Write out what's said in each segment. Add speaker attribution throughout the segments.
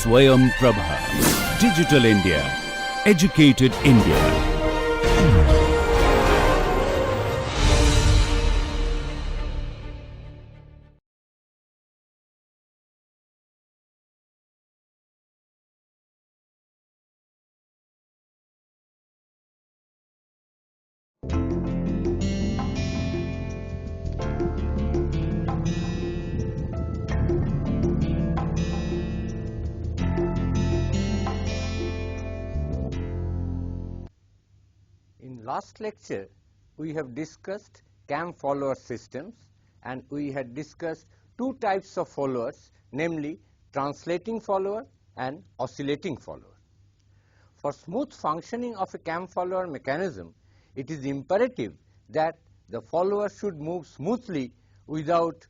Speaker 1: Swayam Prabha. Digital India. Educated India.
Speaker 2: In last lecture, we have discussed cam follower systems, and we had discussed two types of followers, namely translating follower and oscillating follower. For smooth functioning of a cam follower mechanism, it is imperative that the follower should move smoothly without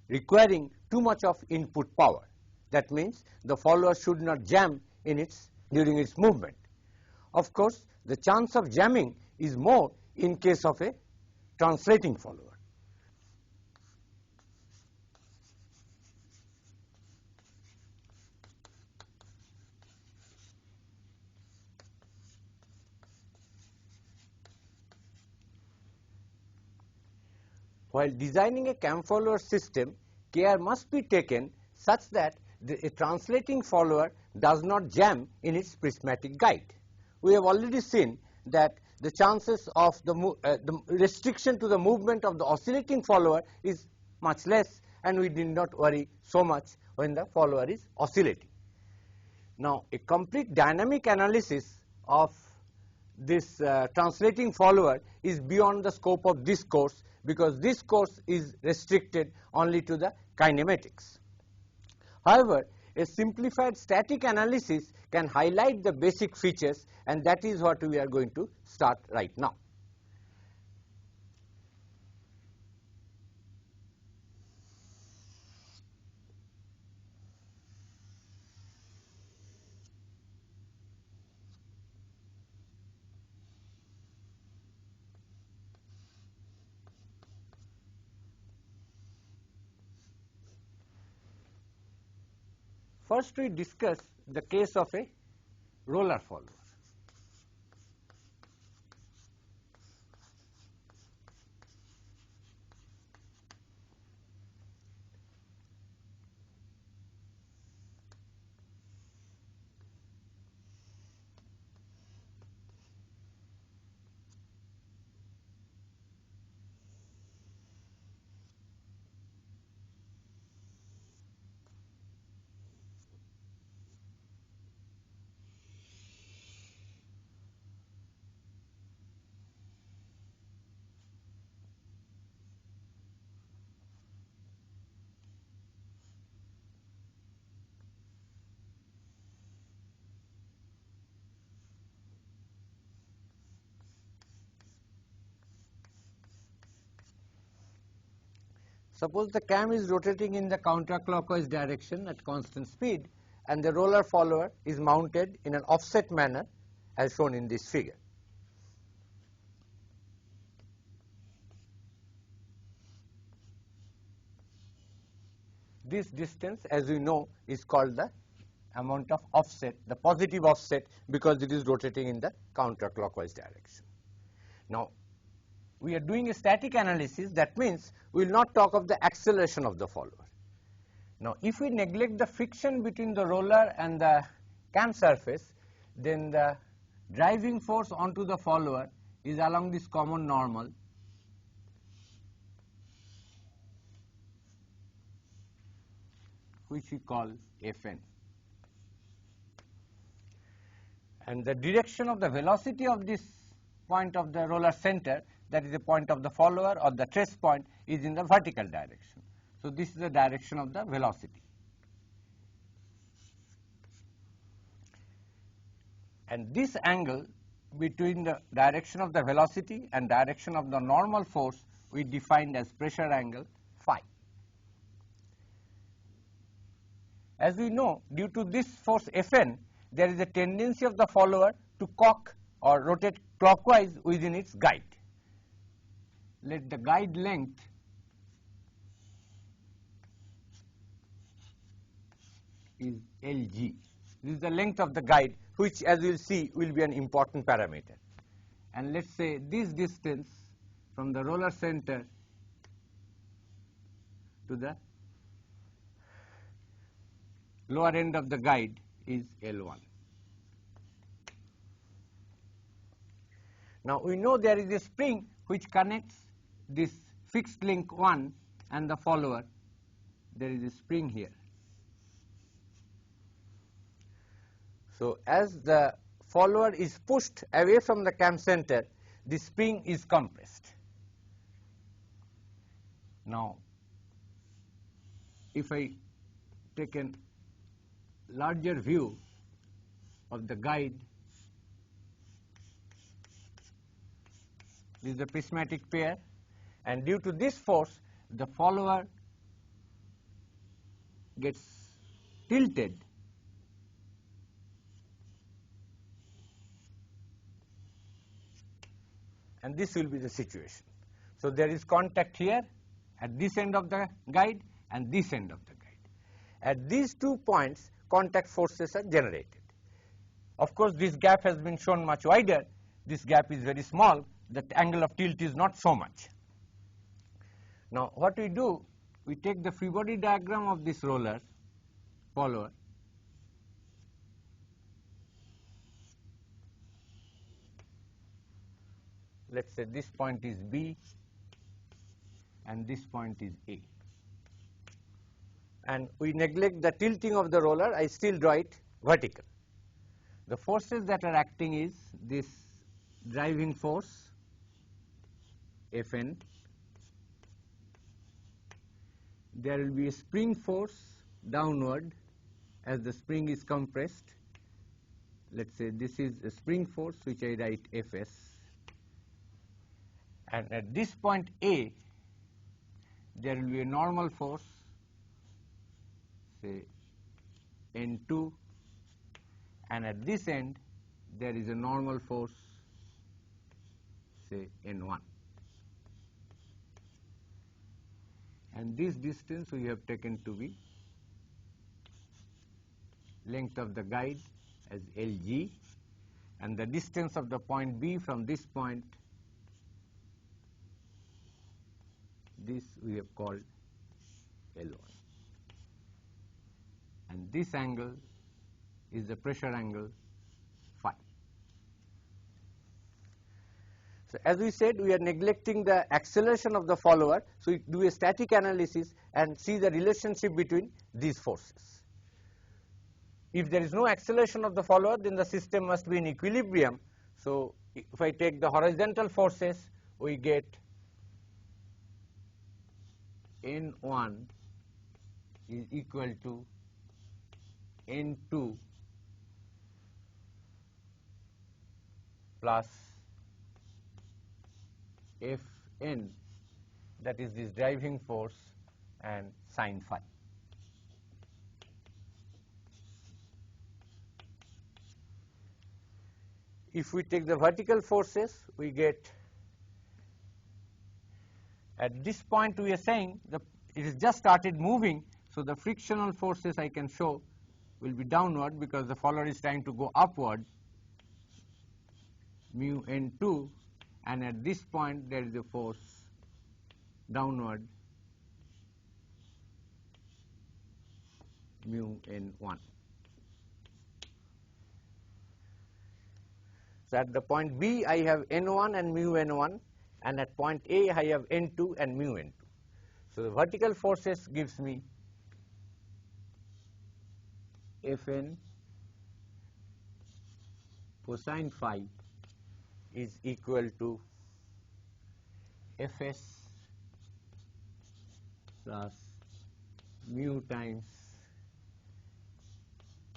Speaker 2: requiring too much of input power. That means the follower should not jam during its movement. Of course, the chance of jamming is more in case of a translating follower. While designing a cam follower system, care must be taken such that a translating follower does not jam in its prismatic guide. We have already seen that the chances of the restriction to the movement of the oscillating follower is much less, and we need not worry so much when the follower is oscillating. Now, a complete dynamic analysis of this translating follower is beyond the scope of this course, because this course is restricted only to the kinematics. However, a simplified static analysis can highlight the basic features, and that is what we are going to start right now. First, we discuss the case of a roller follower. Suppose the cam is rotating in the counterclockwise direction at constant speed, and the roller follower is mounted in an offset manner as shown in this figure. This distance, as we know, is called the amount of offset, the positive offset, because it is rotating in the counterclockwise direction. Now, we are doing a static analysis. That means we will not talk of the acceleration of the follower. Now, if we neglect the friction between the roller and the cam surface, then the driving force onto the follower is along this common normal, which we call Fn. And the direction of the velocity of this point of the roller center, that is the point of the follower or the trace point, is in the vertical direction. So, this is the direction of the velocity. And this angle between the direction of the velocity and direction of the normal force we defined as pressure angle phi. As we know, due to this force Fn, there is a tendency of the follower to cock or rotate clockwise within its guide. Let the guide length is Lg. This is the length of the guide, which as we will see will be an important parameter. And let us say this distance from the roller center to the lower end of the guide is L1. Now we know there is a spring which connects this fixed link 1 and the follower. There is a spring here. So as the follower is pushed away from the cam center, the spring is compressed. Now if I take a larger view of the guide, this is the prismatic pair, and due to this force the follower gets tilted and this will be the situation. So there is contact here at this end of the guide and this end of the guide. At these 2 points contact forces are generated. Of course this gap has been shown much wider, this gap is very small, the angle of tilt is not so much. Now what we do, we take the free body diagram of this roller follower, let us say this point is B and this point is A, and we neglect the tilting of the roller, I still draw it vertical. The forces that are acting is this driving force Fn, there will be a spring force downward as the spring is compressed. Let us say this is a spring force which I write Fs, and at this point A there will be a normal force, say N2, and at this end there is a normal force, say N1. And this distance we have taken to be length of the guide as Lg, and the distance of the point B from this point, this we have called L1, and this angle is the pressure angle phi. So as we said, we are neglecting the acceleration of the follower, so we do a static analysis and see the relationship between these forces. If there is no acceleration of the follower, then the system must be in equilibrium. So if I take the horizontal forces, we get N1 is equal to N2 plus Fn, that is this driving force, and sin phi. If we take the vertical forces, we get, at this point we are saying it has just started moving, so the frictional forces I can show will be downward because the follower is trying to go upward, mu N2, and at this point there is a force downward, mu N1. So at the point B I have N1 and mu N1, and at point A I have N2 and mu N2. So the vertical forces gives me Fn cosine phi is equal to Fs plus mu times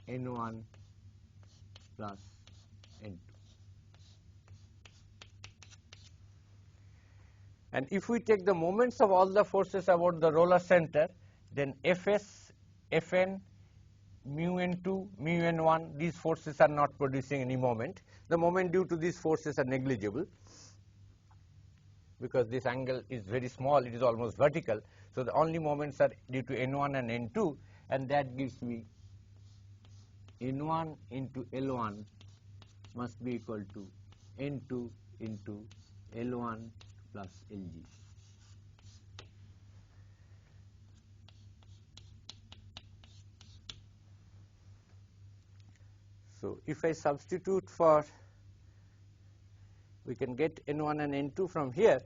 Speaker 2: N1 plus N2. And if we take the moments of all the forces about the roller center, then Fs, Fn, mu N2, mu N1, these forces are not producing any moment. The moment due to these forces are negligible because this angle is very small, it is almost vertical. So the only moments are due to N1 and N2, and that gives me N1 into L1 must be equal to N2 into L1 plus Lg. So, if I substitute for, we can get N1 and N2 from here.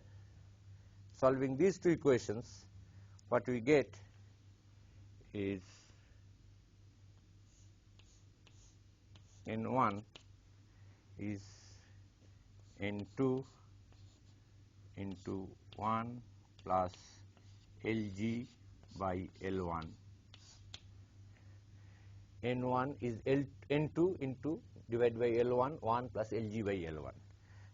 Speaker 2: Solving these two equations, what we get is N1 is N2 into 1 plus Lg by L1. N1 is N2 into divided by L1, 1 plus Lg by L1.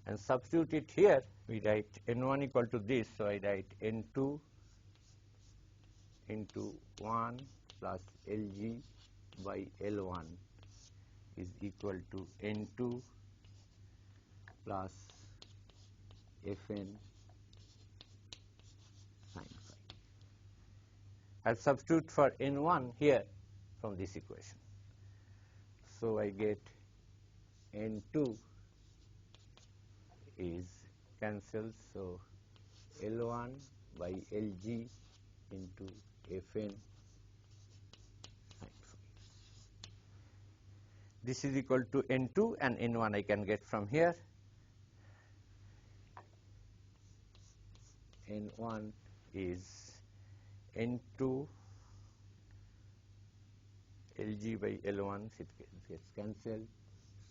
Speaker 2: And substitute it here, we write N1 equal to this, so I write N2 into 1 plus Lg by L1 is equal to N2 plus Fn sin phi. I will substitute for N1 here from this equation. So, I get N2 is cancelled. So, L1 by Lg into Fn sin phi. This is equal to N2 and N1 I can get from here. N1 is N2 Lg by L1, it gets cancelled.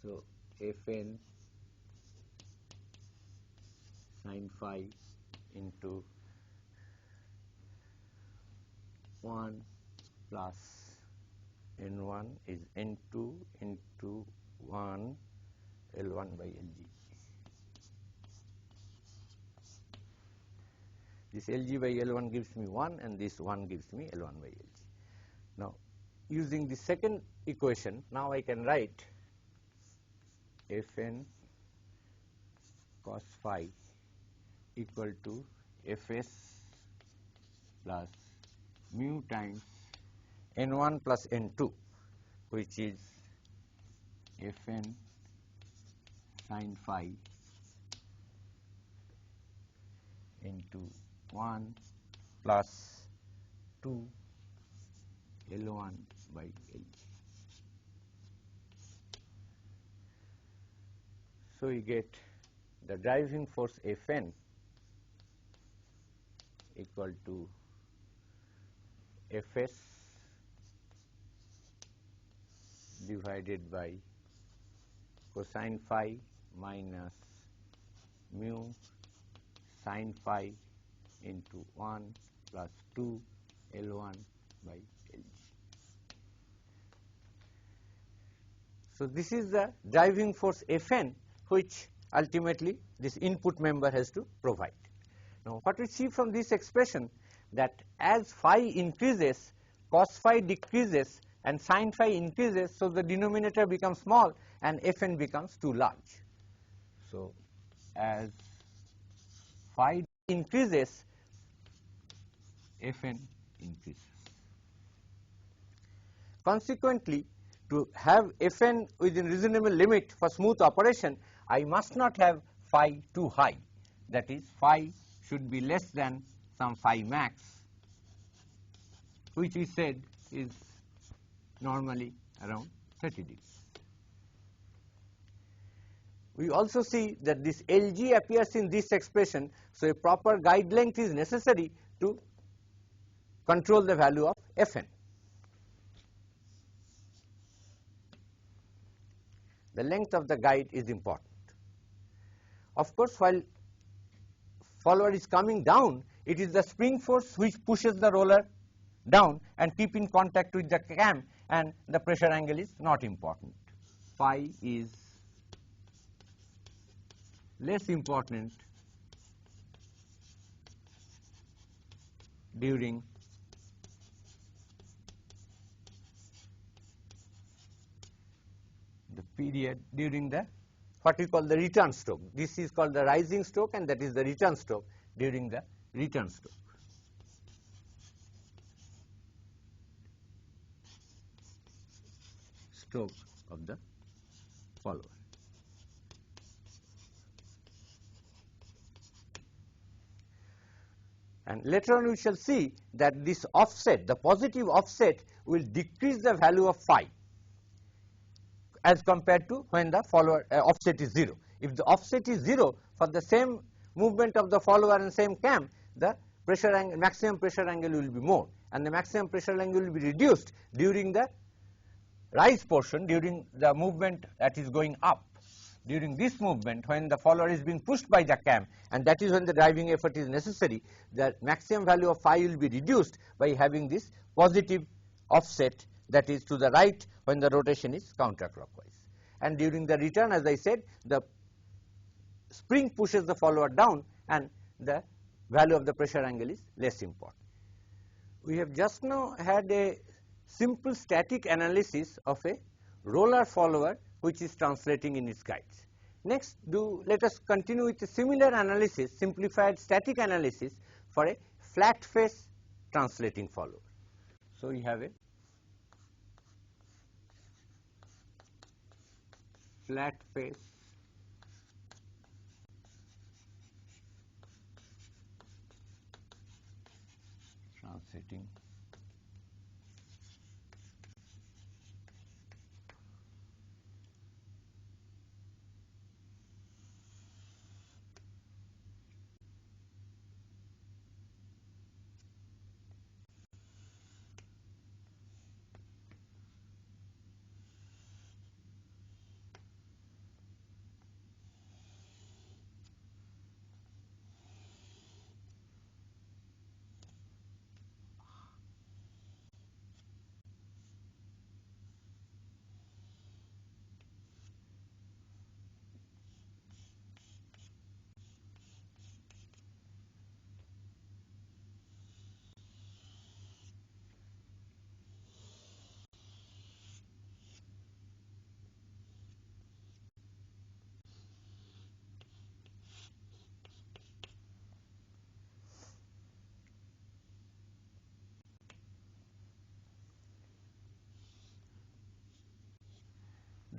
Speaker 2: So, Fn sin phi into 1 plus N1 is N2 into 1 L1 by Lg. This Lg by L1 gives me 1 and this 1 gives me L1 by Lg. Now, using the second equation, now I can write Fn cos phi equal to Fs plus mu times N1 plus N2, which is Fn sin phi into 1 plus 2 L1 by Lg. So, you get the driving force Fn equal to Fs divided by cosine phi minus mu sin phi into 1 plus 2 L1 by Lg. So, this is the driving force Fn which ultimately this input member has to provide. Now, what we see from this expression, that as phi increases, cos phi decreases and sin phi increases, so the denominator becomes small and Fn becomes too large. So, as phi increases, Fn increases. Consequently, to have Fn within reasonable limit for smooth operation, I must not have phi too high. That is, phi should be less than some phi max, which we said is normally around 30 degrees. We also see that this Lg appears in this expression, so a proper guide length is necessary to control the value of Fn. The length of the guide is important. Of course, while follower is coming down, it is the spring force which pushes the roller down and keep in contact with the cam, and the pressure angle is not important. Phi is less important during the period, during the what we call the return stroke. This is called the rising stroke and that is the return stroke, during the return stroke. stroke of the follower. And later on we shall see that this offset, the positive offset, will decrease the value of phi as compared to when the follower offset is 0. If the offset is 0 for the same movement of the follower and same cam, the pressure angle, maximum pressure angle will be more, and the maximum pressure angle will be reduced during the rise portion, during the movement that is going up. During this movement, when the follower is being pushed by the cam, and that is when the driving effort is necessary, the maximum value of phi will be reduced by having this positive offset, that is to the right when the rotation is counterclockwise. And during the return, as I said, the spring pushes the follower down and the value of the pressure angle is less important. We have just now had a simple static analysis of a roller follower which is translating in its guides. Next, let us continue with a similar analysis, simplified static analysis for a flat face translating follower. So we have a flat face translating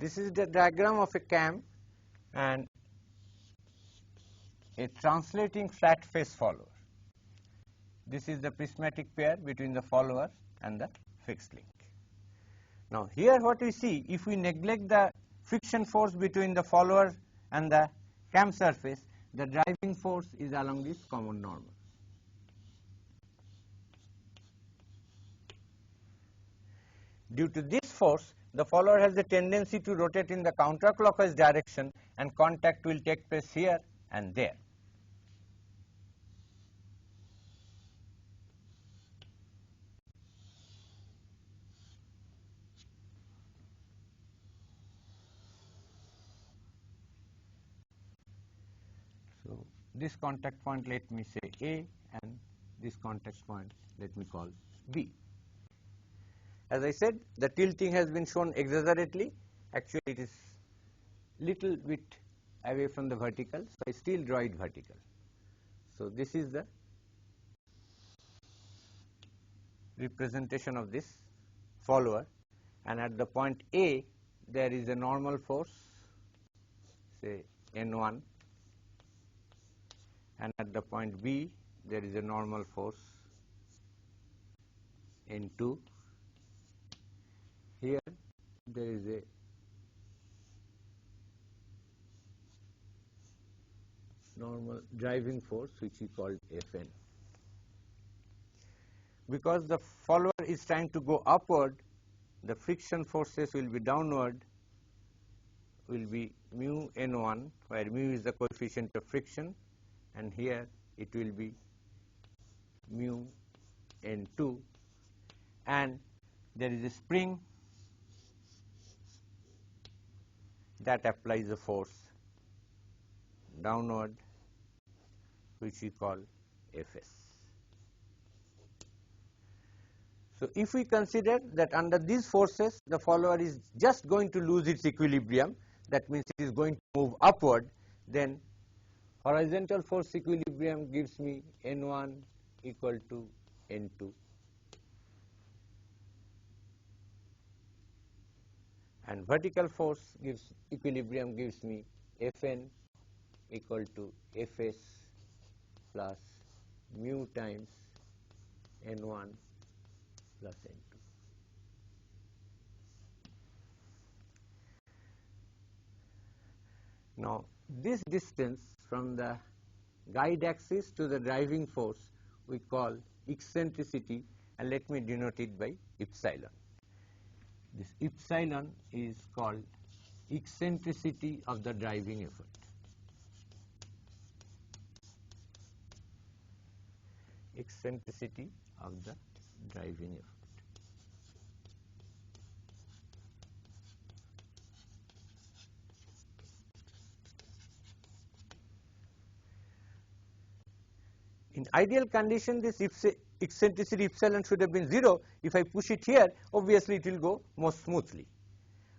Speaker 2: This is the diagram of a cam and a translating flat face follower. This is the prismatic pair between the follower and the fixed link. Now here what we see, if we neglect the friction force between the follower and the cam surface, the driving force is along this common normal. Due to this force, the follower has a tendency to rotate in the counterclockwise direction and contact will take place here and there. So this contact point, let me say A, and this contact point let me call B. As I said, the tilting has been shown exaggeratedly. Actually, it is little bit away from the vertical, so I still draw it vertical. So this is the representation of this follower, and at the point A there is a normal force, say N1, and at the point B there is a normal force N2. Here there is a normal driving force which we call Fn. Because the follower is trying to go upward, the friction forces will be downward, will be mu N1, where mu is the coefficient of friction, and here it will be mu N2, and there is a spring that applies a force downward which we call Fs. So if we consider that under these forces the follower is just going to lose its equilibrium, that means it is going to move upward, then horizontal force equilibrium gives me N1 equal to N2, and vertical force gives equilibrium gives me Fn equal to Fs plus mu times N1 plus N2. Now, this distance from the guide axis to the driving force we call eccentricity, and let me denote it by epsilon. This epsilon is called eccentricity of the driving effort. Eccentricity of the driving effort. In ideal condition, this eccentricity epsilon should have been 0. If I push it here, obviously it will go more smoothly.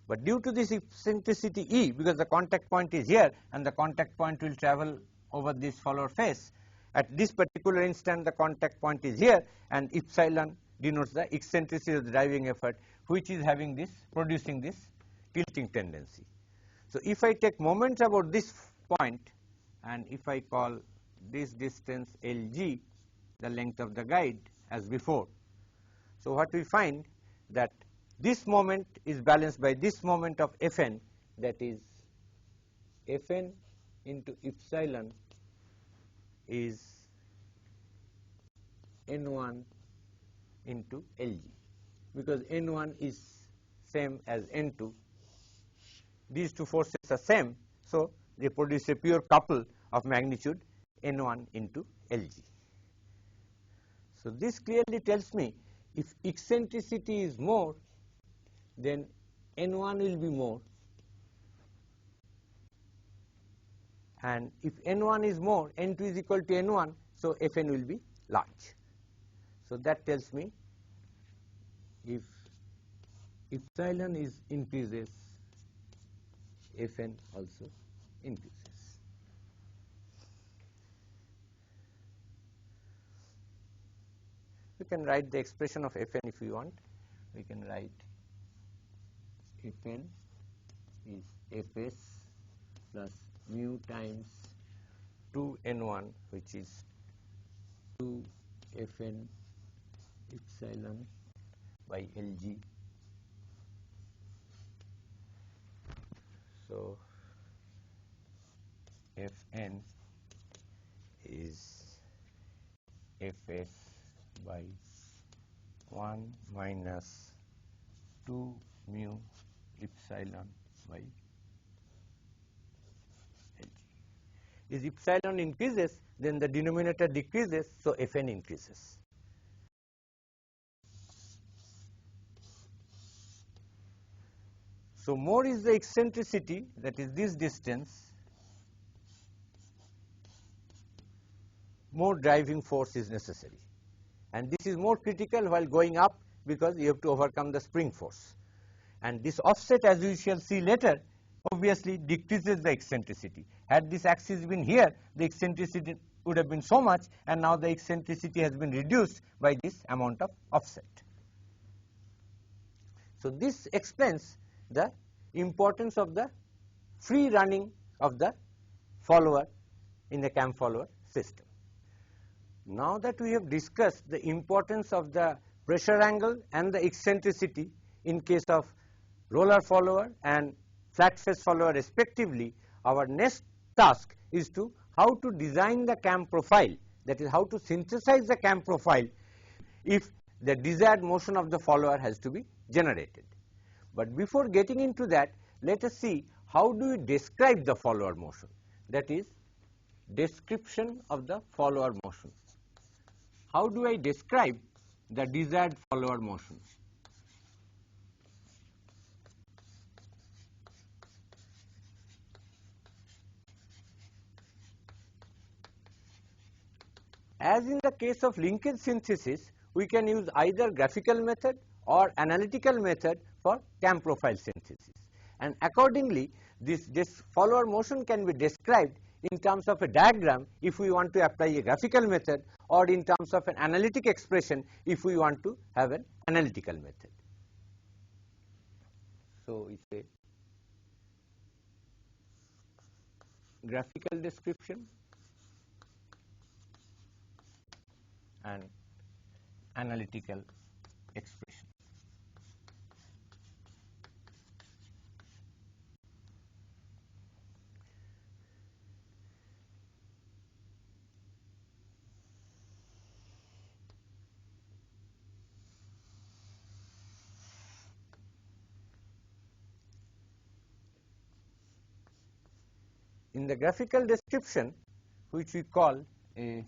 Speaker 2: But due to this eccentricity E, because the contact point is here and the contact point will travel over this follower face, at this particular instant the contact point is here, and epsilon denotes the eccentricity of the driving effort, which is having this, producing this tilting tendency. So if I take moments about this point, and if I call this distance Lg, the length of the guide, as before. So what we find that this moment is balanced by this moment of Fn, that is Fn into epsilon is N1 into Lg, because N1 is same as N2. These two forces are same, so they produce a pure couple of magnitude N1 into Lg. So this clearly tells me if eccentricity is more, then N1 will be more, and if N1 is more, N2 is equal to N1, so Fn will be large. So that tells me if epsilon is increases, Fn also increases. We can write the expression of Fn if you want. We can write Fn is Fs plus mu times 2N1, which is 2 Fn epsilon by Lg. So Fn is Fs by 1 minus 2 mu epsilon by Lg. If epsilon increases, then the denominator decreases, so Fn increases. So more is the eccentricity, that is this distance, more driving force is necessary. And this is more critical while going up, because you have to overcome the spring force. And this offset, as we shall see later, obviously decreases the eccentricity. Had this axis been here, the eccentricity would have been so much, and now the eccentricity has been reduced by this amount of offset. So this explains the importance of the free running of the follower in the cam follower system. Now that we have discussed the importance of the pressure angle and the eccentricity in case of roller follower and flat face follower respectively, our next task is to how to design the cam profile, that is how to synthesize the cam profile if the desired motion of the follower has to be generated. But before getting into that, let us see how do we describe the follower motion, that is description of the follower motion. How do I describe the desired follower motion? As in the case of linkage synthesis, we can use either graphical method or analytical method for cam profile synthesis. And accordingly, this follower motion can be described in terms of a diagram if we want to apply a graphical method, or in terms of an analytic expression if we want to have an analytical method. So it's a graphical description and analytical expression. In the graphical description, which we call a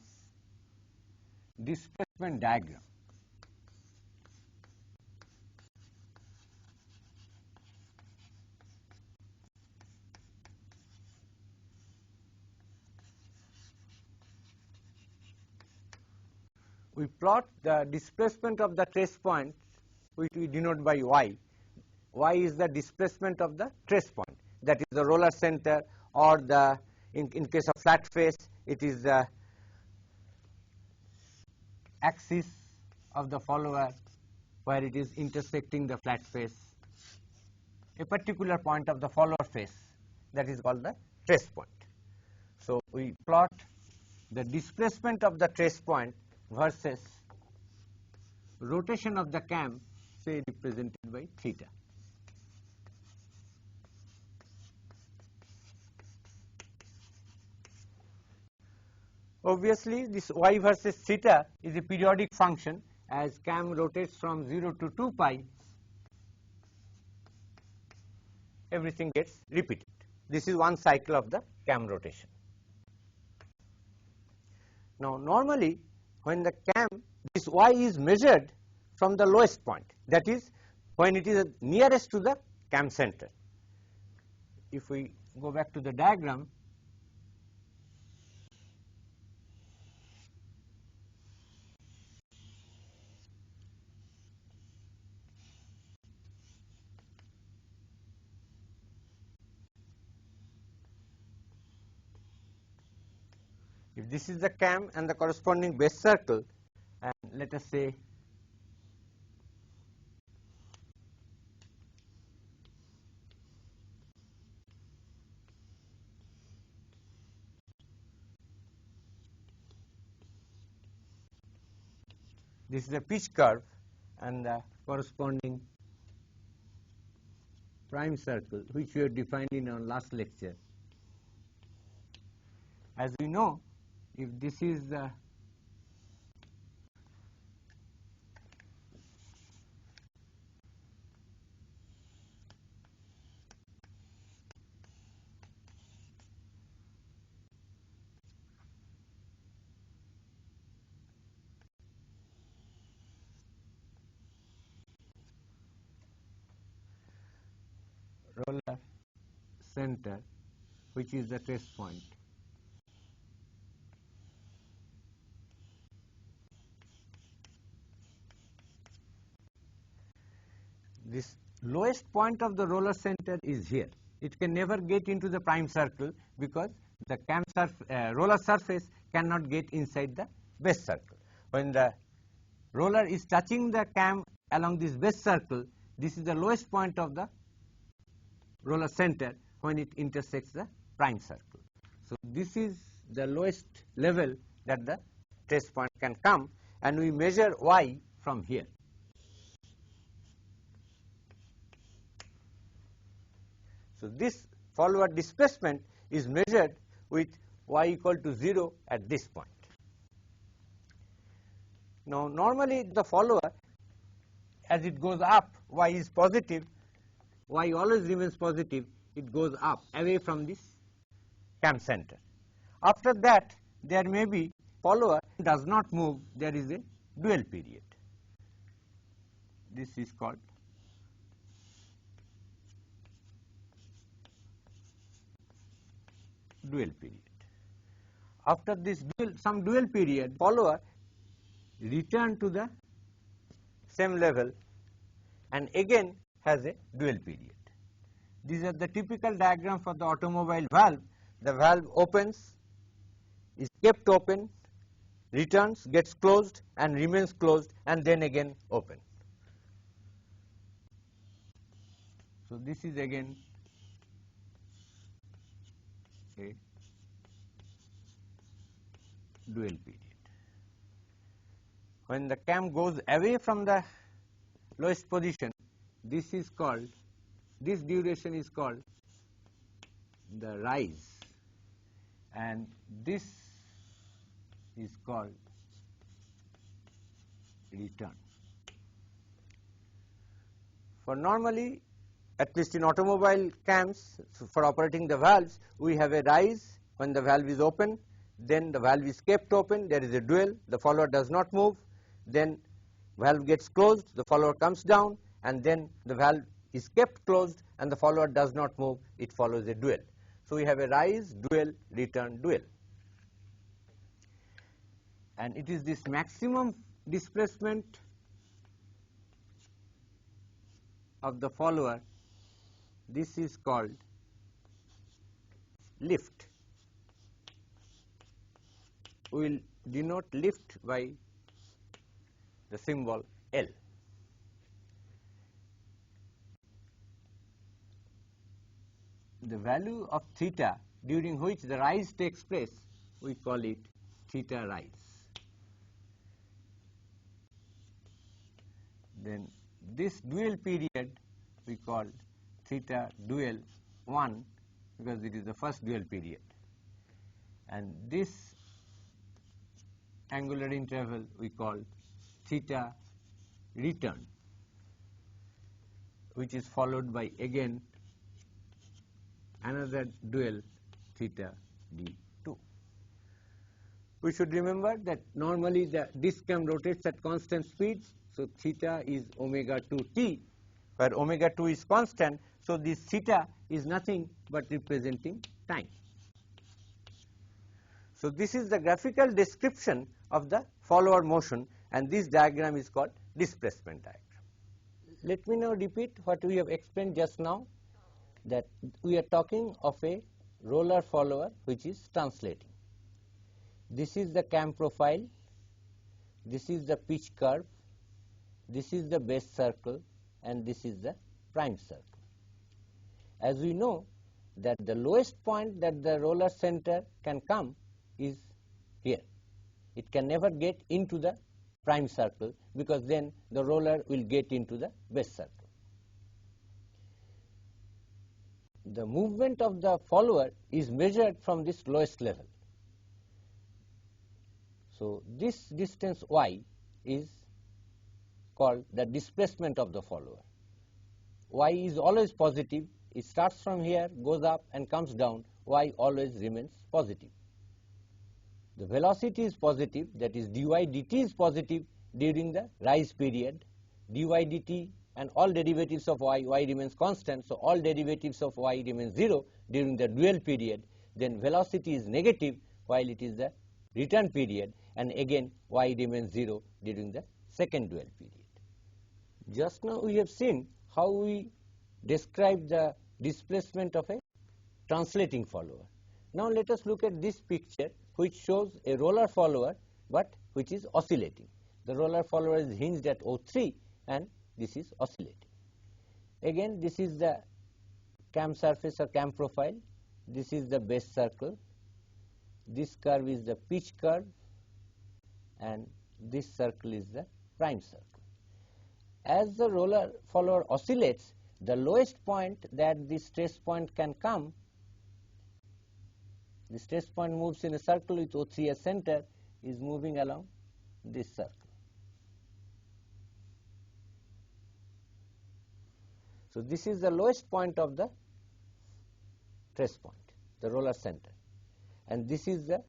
Speaker 2: displacement diagram, we plot the displacement of the trace point, which we denote by y. Y is the displacement of the trace point, that is the roller center, or the in case of flat face it is the axis of the follower where it is intersecting the flat face, a particular point of the follower face, that is called the trace point. So we plot the displacement of the trace point versus rotation of the cam, say represented by theta. Obviously, this y versus theta is a periodic function. As cam rotates from 0 to 2 pi, everything gets repeated. This is one cycle of the cam rotation. Now, normally when the cam, this y is measured from the lowest point, that is when it is nearest to the cam center. If we go back to the diagram, if this is the cam and the corresponding base circle, and let us say this is a pitch curve and the corresponding prime circle, which we have defined in our last lecture. As we know, if this is the roller center, which is the trace point, this lowest point of the roller center is here. It can never get into the prime circle because the roller surface cannot get inside the base circle. When the roller is touching the cam along this base circle, this is the lowest point of the roller center when it intersects the prime circle. So this is the lowest level that the trace point can come, and we measure y from here. So this follower displacement is measured with y equal to 0 at this point. Now normally the follower, as it goes up, y is positive, y always remains positive, it goes up away from this cam center. After that there may be follower does not move, there is a dual period. This is called dual period. After this some dual period, follower return to the same level and again has a dual period. These are the typical diagram for the automobile valve. The valve opens, is kept open, returns, gets closed and remains closed, and then again open. So this is again a dual period. When the cam goes away from the lowest position, this duration is called the rise, and this is called return. For normally, at least in automobile cams, so for operating the valves, we have a rise when the valve is open, then the valve is kept open, there is a dual, the follower does not move, then valve gets closed, the follower comes down, and then the valve is kept closed and the follower does not move, it follows a dual. So we have a rise, dual, return, dual. And it is this maximum displacement of the follower, this is called lift. We will denote lift by the symbol L. The value of theta during which the rise takes place, we call it theta rise. Then this dual period we call theta dual 1 because it is the first dual period, and this angular interval we call theta return, which is followed by again another dual theta d2. We should remember that normally the disk cam rotates at constant speed, so theta is omega 2t, where omega 2 is constant, so this theta is nothing but representing time. So this is the graphical description of the follower motion, and this diagram is called displacement diagram. Let me now repeat what we have explained just now, that we are talking of a roller follower which is translating. This is the cam profile, this is the pitch curve, this is the base circle, and this is the prime circle. As we know that the lowest point that the roller center can come is here. It can never get into the prime circle because then the roller will get into the base circle. The movement of the follower is measured from this lowest level. So this distance y is called the displacement of the follower. Y is always positive. It starts from here, goes up and comes down. Y always remains positive. The velocity is positive, that is dy dt is positive during the rise period. Dy dt and all derivatives of y remains constant, so all derivatives of y remains 0 during the dual period. Then velocity is negative while it is the return period, and again y remains 0 during the second dual period. Just now we have seen how we describe the displacement of a translating follower. Now let us look at this picture which shows a roller follower but which is oscillating. The roller follower is hinged at O3 and this is oscillating. Again, this is the cam surface or cam profile. This is the base circle. This curve is the pitch curve, and this circle is the prime circle. As the roller follower oscillates, the lowest point that the stress point can come, the stress point moves in a circle with O3 as center, is moving along this circle. So this is the lowest point of the stress point, the roller center, and this is the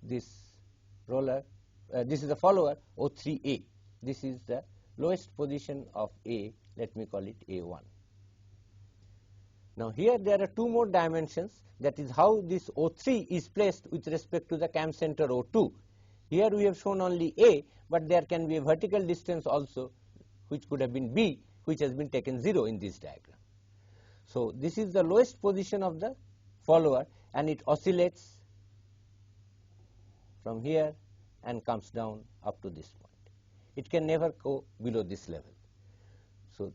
Speaker 2: this is the follower O3A. This is the lowest position of A. Let me call it A1. Now here there are two more dimensions, that is how this O3 is placed with respect to the cam center O2. Here we have shown only A, but there can be a vertical distance also, which could have been B, which has been taken 0 in this diagram. So this is the lowest position of the follower, and it oscillates from here and comes down up to this point. It can never go below this level. So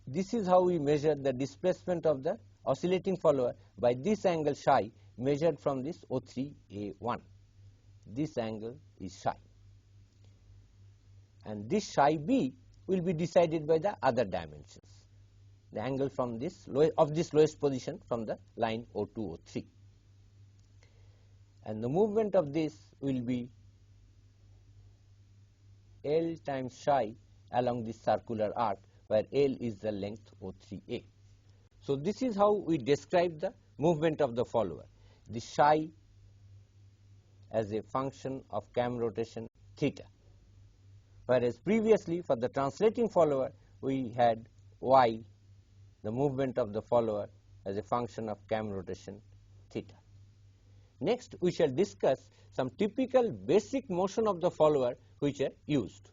Speaker 2: this is how we measure the displacement of the oscillating follower by this angle psi measured from this O3A1. This angle is psi, and this psi b will be decided by the other dimensions, the angle from this lowest position from the line O2, O3, and the movement of this will be L times psi along this circular arc, where L is the length O3A. So this is how we describe the movement of the follower, the psi as a function of cam rotation theta, whereas previously for the translating follower we had y, the movement of the follower, as a function of cam rotation theta. Next we shall discuss some typical basic motion of the follower which are used.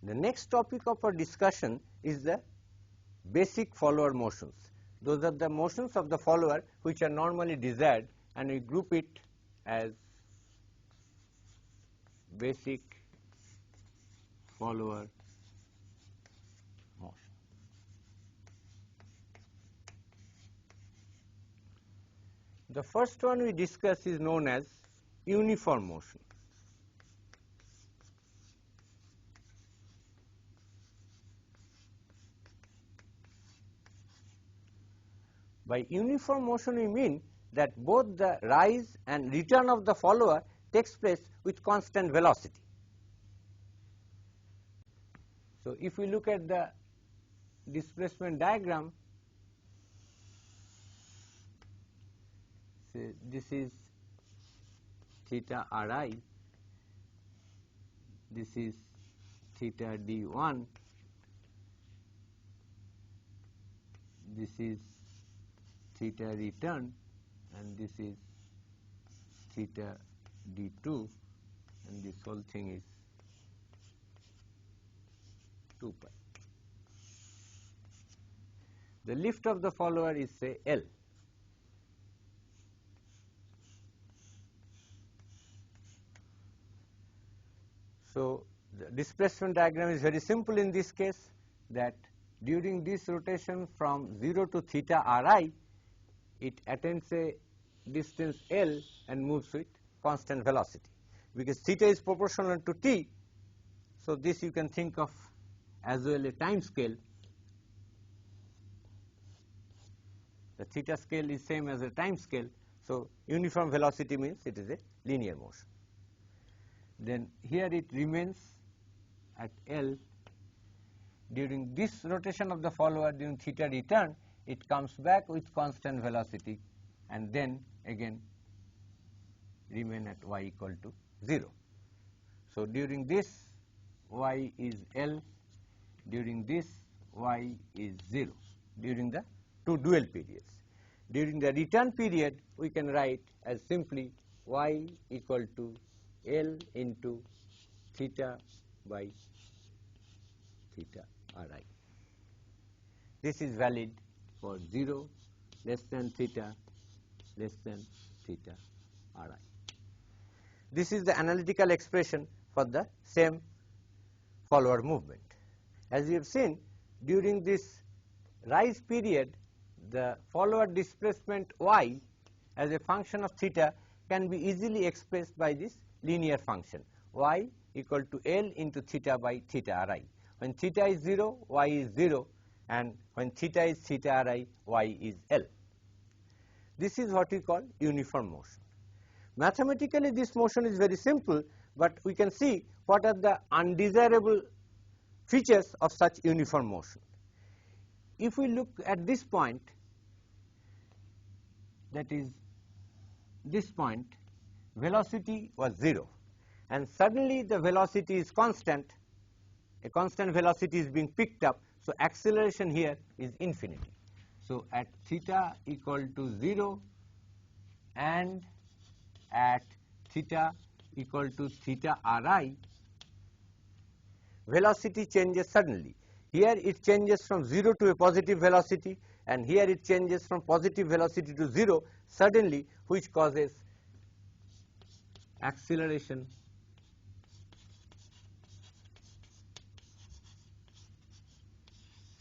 Speaker 2: The next topic of our discussion is the basic follower motions. Those are the motions of the follower which are normally desired, and we group it as basic follower motion. The first one we discuss is known as uniform motion. By uniform motion we mean that both the rise and return of the follower takes place with constant velocity. So if we look at the displacement diagram, say this is theta Ri, this is theta D1, this is theta return, and this is theta D2, and this whole thing is 2 pi. The lift of the follower is, say, L. So the displacement diagram is very simple in this case, that during this rotation from 0 to theta Ri, it attains a distance L and moves with constant velocity. Because theta is proportional to t, so this you can think of as well a time scale. The theta scale is same as a time scale, so uniform velocity means it is a linear motion. Then here it remains at L. During this rotation of the follower during theta return, it comes back with constant velocity and then again remain at y equal to 0. So during this y is L, during this y is 0, during the two dual periods. During the return period we can write as simply y equal to L into theta by theta Ri. This is valid for 0, less than theta, less than theta Ri. This is the analytical expression for the same follower movement. As you have seen, during this rise period, the follower displacement y as a function of theta can be easily expressed by this linear function, y equal to L into theta by theta Ri. When theta is 0, y is 0, and when theta is theta Ri, y is L. This is what we call uniform motion. Mathematically this motion is very simple, but we can see what are the undesirable features of such uniform motion. If we look at this point, that is this point, velocity was 0, and suddenly the velocity is constant, a constant velocity is being picked up, so acceleration here is infinity. So at theta equal to 0 and at theta equal to theta Ri, velocity changes suddenly. Here it changes from 0 to a positive velocity, and here it changes from positive velocity to 0 suddenly, which causes acceleration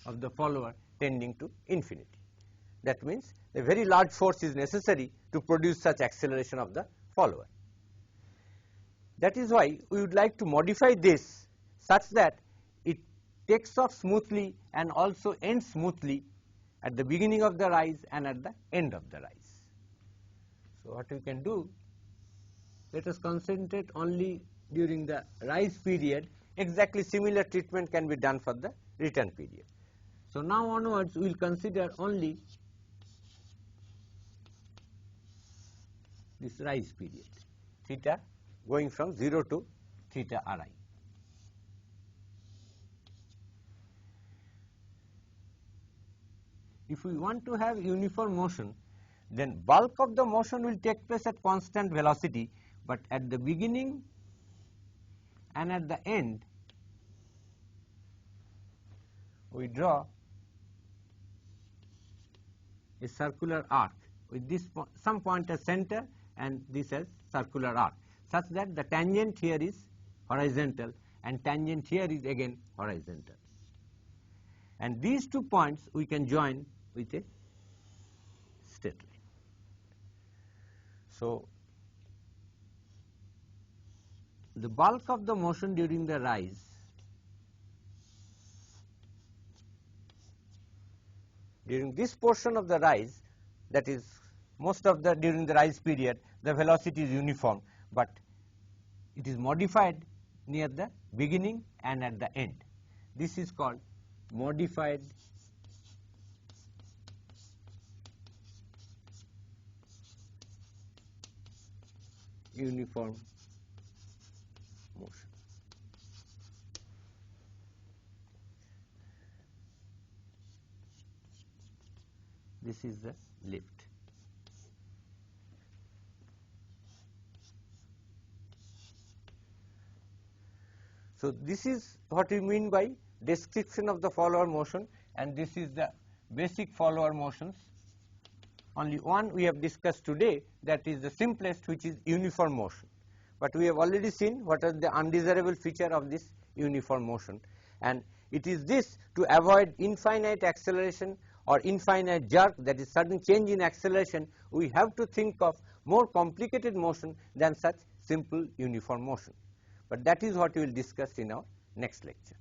Speaker 2: of the follower tending to infinity. That means a very large force is necessary to produce such acceleration of the follower. That is why we would like to modify this such that it takes off smoothly and also ends smoothly at the beginning of the rise and at the end of the rise. So what we can do, let us concentrate only during the rise period. Exactly similar treatment can be done for the return period. So now onwards we will consider only this rise period, theta going from 0 to theta Ri. If we want to have uniform motion, then bulk of the motion will take place at constant velocity, but at the beginning and at the end we draw a circular arc with this some point as center and this as circular arc, such that the tangent here is horizontal and tangent here is again horizontal. And these 2 points we can join with a straight line. So the bulk of the motion during the rise during this portion of the rise, that is most of the during the rise period, the velocity is uniform, but it is modified near the beginning and at the end. This is called modified uniform motion. This is the lift. So this is what we mean by description of the follower motion, and this is the basic follower motions. Only one we have discussed today, that is the simplest, which is uniform motion. But we have already seen what are the undesirable feature of this uniform motion, and it is this: to avoid infinite acceleration or infinite jerk, that is sudden change in acceleration, we have to think of more complicated motion than such simple uniform motion. But that is what we will discuss in our next lecture.